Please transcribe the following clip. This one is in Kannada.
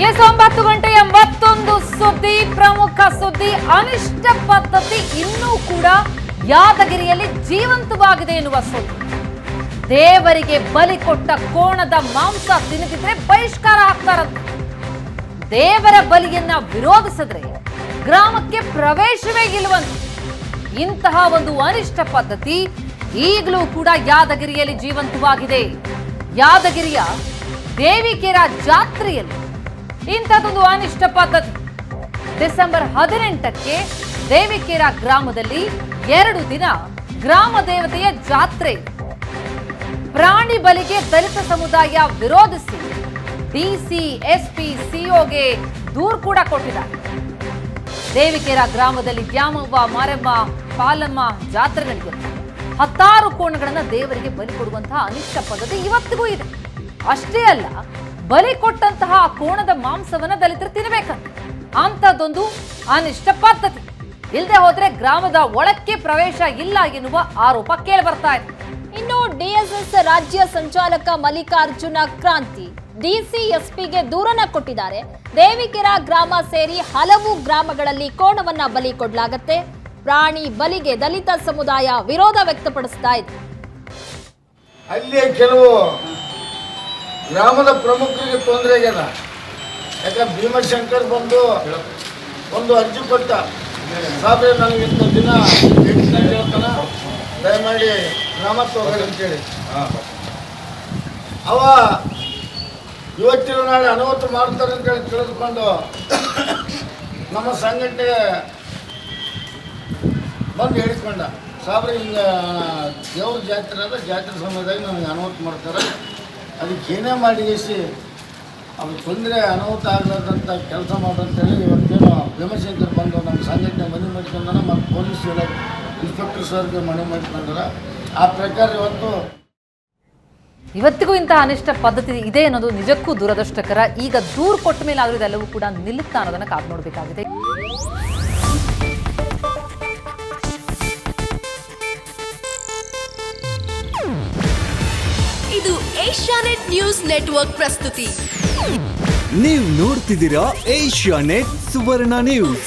ಎಸ್ 9 ಗಂಟೆಯ ಮತ್ತೊಂದು ಸುದ್ದಿ, ಪ್ರಮುಖ ಸುದ್ದಿ. ಅನಿಷ್ಟ ಪದ್ಧತಿ ಇನ್ನೂ ಕೂಡ ಯಾದಗಿರಿಯಲ್ಲಿ ಜೀವಂತವಾಗಿದೆ ಎನ್ನುವ ಸುದ್ದಿ. ದೇವರಿಗೆ ಬಲಿ ಕೊಟ್ಟ ಕೋಣದ ಮಾಂಸ ತಿನ್ನದಿದ್ರೆ ಬಹಿಷ್ಕಾರ ಹಾಕ್ತಾರಂತೆ. ದೇವರ ಬಲಿಯನ್ನ ವಿರೋಧಿಸಿದ್ರೆ ಗ್ರಾಮಕ್ಕೆ ಪ್ರವೇಶವೇ ಇಲ್ಲವಂತೆ. ಇಂತಹ ಒಂದು ಅನಿಷ್ಟ ಪದ್ಧತಿ ಈಗಲೂ ಕೂಡ ಯಾದಗಿರಿಯಲ್ಲಿ ಜೀವಂತವಾಗಿದೆ. ಯಾದಗಿರಿಯ ದೇವಿಕೆರ ಜಾತ್ರೆಯಲ್ಲಿ ಇಂಥದ್ದೊಂದು ಅನಿಷ್ಟ ಪದ್ಧತಿ. ಡಿಸೆಂಬರ್ 18ಕ್ಕೆ ದೇವಿಕೆರ ಗ್ರಾಮದಲ್ಲಿ 2 ದಿನ ಗ್ರಾಮ ದೇವತೆಯ ಜಾತ್ರೆ. ಪ್ರಾಣಿ ಬಲಿಗೆ ದಲಿತ ಸಮುದಾಯ ವಿರೋಧಿಸಿ ಡಿಸಿ, ಎಸ್ಪಿ, ಸಿಒಗೆ ದೂರು ಕೂಡ ಕೊಟ್ಟಿದ್ದಾರೆ. ದೇವಿಕೆರ ಗ್ರಾಮದಲ್ಲಿ ದ್ಯಾಮವ್ವ, ಮಾರಮ್ಮ, ಪಾಲಮ್ಮ ಜಾತ್ರೆ ನಡೆಯುತ್ತೆ. 10 ಕೋಣಗಳನ್ನ ದೇವರಿಗೆ ಬಲಿ ಕೊಡುವಂತಹ ಅನಿಷ್ಟ ಪದ್ಧತಿ ಇವತ್ತಿಗೂ ಇದೆ. ಅಷ್ಟೇ ಅಲ್ಲ, ಬಲಿ ಕೊಟ್ಟಂತಹ ಕೋಣದ ಮಾಂಸವನ್ನ ದಲಿತರು ತಿನ್ನಬೇಕಂತ ಅಂತದೊಂದು ಅನಿಷ್ಟ ಪದ್ಧತಿ. ಇಲ್ಲದೆ ಹೋದ್ರೆ ಗ್ರಾಮದ ಒಳಕ್ಕೆ ಪ್ರವೇಶ ಇಲ್ಲ ಎನ್ನುವ ಆರೋಪ ಕೇಳಿ ಬರ್ತಾ ಇದೆ. ಇನ್ನು ಡಿಎಸ್ಎಸ್ ರಾಜ್ಯ ಸಂಚಾಲಕ ಮಲ್ಲಿಕಾರ್ಜುನ ಕ್ರಾಂತಿ ಡಿಸಿ, ಎಸ್ಪಿಗೆ ದೂರನ್ನ ಕೊಟ್ಟಿದ್ದಾರೆ. ದೇವಿಕೆರ ಗ್ರಾಮ ಸೇರಿ ಹಲವು ಗ್ರಾಮಗಳಲ್ಲಿ ಕೋಣವನ್ನ ಬಲಿ ಕೊಡಲಾಗತ್ತೆ. ಪ್ರಾಣಿ ಬಲಿಗೆ ದಲಿತ ಸಮುದಾಯ ವಿರೋಧ ವ್ಯಕ್ತಪಡಿಸ್ತಾ ಇದೆ. ಅಲ್ಲಿ ಕೆಲವು ಗ್ರಾಮದ ಪ್ರಮುಖರಿಗೆ ತೊಂದರೆ ಆಗ್ಯದ. ಯಾಕಂದ್ರೆ ಭೀಮಶಂಕರ್ ಬಂದು ಒಂದು ಅರ್ಜಿ ಕೊಟ್ಟ, ಸಾಬ್ರೆ ನನಗೆ ಇಂಥ ದಿನ ಹೇಳ್ತಾನ, ದಯಮಾಡಿ ಗ್ರಾಮಕ್ಕೆ ಹೋಗಲಿ ಅಂತೇಳಿ. ಅವ ಇವತ್ತಿನ ನಾಳೆ ಅನಾಹುತ ಮಾಡ್ತಾರೆ ಅಂತೇಳಿ ತಿಳಿದುಕೊಂಡು ನಮ್ಮ ಸಂಘಟನೆ ಬಂದು ಹೇಳಿಕೊಂಡ, ಸಾಬ್ರೆ ಹಿಂಗೆ ದೇವ್ರ ಜಾತ್ರೆ ಅದ, ಜಾತ್ರೆ ಸಮಯದಾಗ ನನಗೆ ಅನಾಹುತ ಮಾಡ್ತಾರೆ, ಅದಕ್ಕೆ ಏನೇ ಮಾಡಿಸಿ ಅವ್ರು ತೊಂದರೆ ಅನಾಹುತ ಆಗಲಾರ್ದಂಥ ಕೆಲಸ ಮಾಡೋಂತೇಳಿ ಇವತ್ತೇನು ಭೀಮಶಂಕರ್ ಬಂದು ನಮ್ಮ ಸಂಘಟನೆ ಮನವಿ ಮಾಡ್ಕೊಂಡಾರ ಮತ್ತು ಪೊಲೀಸ್ ಇಲಾಖೆ ಇನ್ಸ್ಪೆಕ್ಟರ್ ಸರ್ಗೆ ಮನವಿ ಮಾಡ್ಕೊಂಡಾರ. ಆ ಪ್ರಕಾರ ಇವತ್ತಿಗೂ ಇಂತಹ ಅನಿಷ್ಟ ಪದ್ಧತಿ ಇದೆ ಅನ್ನೋದು ನಿಜಕ್ಕೂ ದುರದೃಷ್ಟಕರ. ಈಗ ದೂರು ಕೊಟ್ಟ ಮೇಲೆ ಆದರೂ ಇದೆಲ್ಲವೂ ಕೂಡ ನಿಲ್ಲುತ್ತಾ ಅನ್ನೋದನ್ನು ಕಾದು ನೋಡಬೇಕಾಗಿದೆ. ಇದು ಏಷ್ಯಾನೆಟ್ ನ್ಯೂಸ್ ನೆಟ್ವರ್ಕ್ ಪ್ರಸ್ತುತಿ. ನೀವು ನೋಡ್ತಿದ್ದೀರಾ ಏಷ್ಯಾನೆಟ್ ಸುವರ್ಣ ನ್ಯೂಸ್.